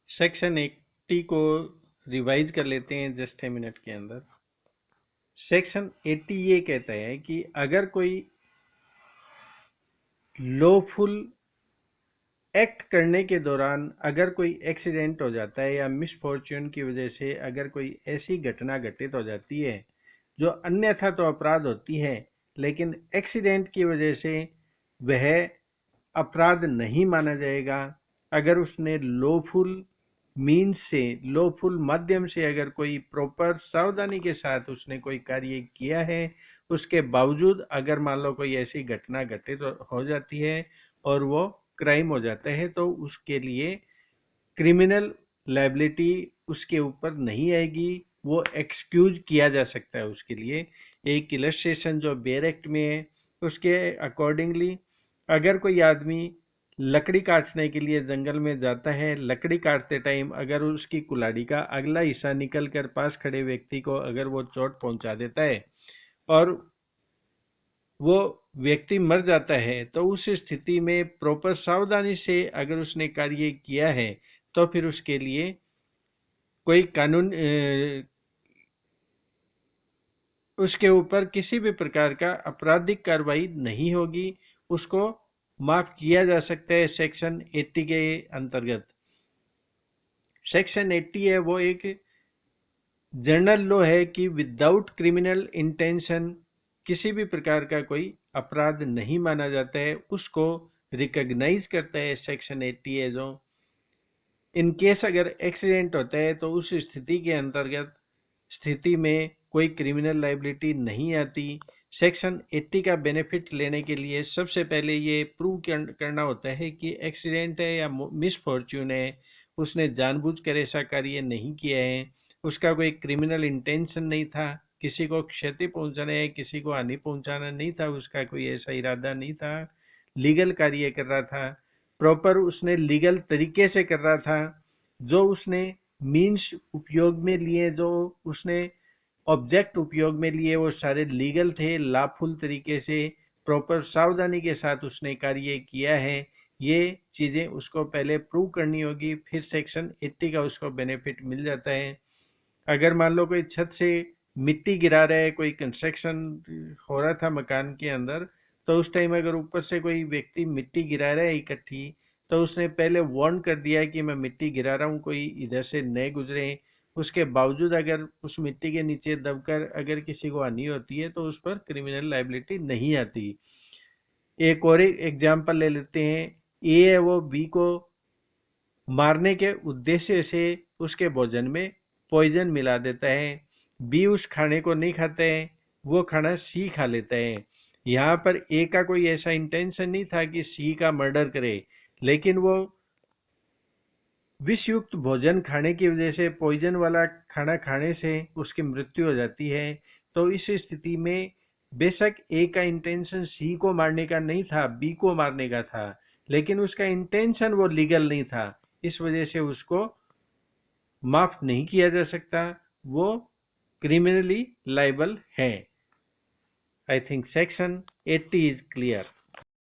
Section 80 को revise कर लेते हैं जस्ट ए मिनट के अंदर। सेक्शन 80 ये कहता है कि अगर कोई लॉफुल एक्ट करने के दौरान अगर कोई एक्सीडेंट हो जाता है या मिसफॉर्च्यून की वजह से अगर कोई ऐसी घटना घटित हो जाती है जो अन्यथा तो अपराध होती है, लेकिन एक्सीडेंट की वजह से वह अपराध नहीं माना जाएगा। अगर उसने लॉफुल मीन्स से, लॉफुल माध्यम से अगर कोई प्रॉपर सावधानी के साथ उसने कोई कार्य किया है, उसके बावजूद अगर मान लो कोई ऐसी घटना घटित हो जाती है और वो क्राइम हो जाता है, तो उसके लिए क्रिमिनल लायबिलिटी उसके ऊपर नहीं आएगी, वो एक्सक्यूज किया जा सकता है उसके लिए। एक इलस्ट्रेशन जो बेयर एक्ट में है उसके अकॉर्डिंगली अगर कोई आदमी लकड़ी काटने के लिए जंगल में जाता है, लकड़ी काटते टाइम अगर उसकी कुल्हाड़ी का अगला हिस्सा निकल कर पास खड़े व्यक्ति को अगर वो चोट पहुंचा देता है और वो व्यक्ति मर जाता है, तो उस स्थिति में प्रॉपर सावधानी से अगर उसने कार्य किया है तो फिर उसके लिए कोई कानून उसके ऊपर किसी भी प्रकार का आपराधिक कार्रवाई नहीं होगी, उसको माफ किया जा सकता है सेक्शन 80 के अंतर्गत। सेक्शन 80 है वो एक जनरल लॉ है कि विदाउट क्रिमिनल इंटेंशन किसी भी प्रकार का कोई अपराध नहीं माना जाता है, उसको रिकॉग्नाइज करता है सेक्शन 80 है जो। इन केस अगर एक्सीडेंट होता है तो उस स्थिति में कोई क्रिमिनल लायबिलिटी नहीं आती। सेक्शन 80 का बेनिफिट लेने के लिए सबसे पहले ये प्रूव करना होता है कि एक्सीडेंट है या मिसफॉर्च्यून है, उसने जानबूझकर ऐसा कार्य नहीं किया है, उसका कोई क्रिमिनल इंटेंशन नहीं था, किसी को क्षति पहुंचाना है, किसी को हानि पहुंचाना नहीं था, उसका कोई ऐसा इरादा नहीं था, लीगल कार्य कर रहा था, प्रॉपर उसने लीगल तरीके से कर रहा था, जो उसने मीन्स उपयोग में लिए, जो उसने ऑब्जेक्ट उपयोग में लिए वो सारे लीगल थे, लॉफुल तरीके से प्रॉपर सावधानी के साथ उसने कार्य किया है। ये चीज़ें उसको पहले प्रूव करनी होगी, फिर सेक्शन 80 का उसको बेनिफिट मिल जाता है। अगर मान लो कोई छत से मिट्टी गिरा रहा है, कोई कंस्ट्रक्शन हो रहा था मकान के अंदर, तो उस टाइम अगर ऊपर से कोई व्यक्ति मिट्टी गिरा रहा है इकट्ठी, तो उसने पहले वार्न कर दिया कि मैं मिट्टी गिरा रहा हूँ, कोई इधर से न गुजरे। उसके बावजूद अगर उस मिट्टी के नीचे दबकर अगर किसी को हानि होती है तो उस पर क्रिमिनल लायबिलिटी नहीं आती। एक और एग्जाम्पल ले लेते हैं। ए है वो बी को मारने के उद्देश्य से उसके भोजन में पॉइजन मिला देता है, बी उस खाने को नहीं खाता है, वो खाना सी खा लेता है। यहाँ पर ए का कोई ऐसा इंटेंशन नहीं था कि सी का मर्डर करे, लेकिन वो विषयुक्त भोजन खाने की वजह से, पॉइजन वाला खाना खाने से उसकी मृत्यु हो जाती है। तो इस स्थिति में बेशक ए का इंटेंशन सी को मारने का नहीं था, बी को मारने का था, लेकिन उसका इंटेंशन वो लीगल नहीं था, इस वजह से उसको माफ नहीं किया जा सकता, वो क्रिमिनली लाइबल है। I think section 80 is clear.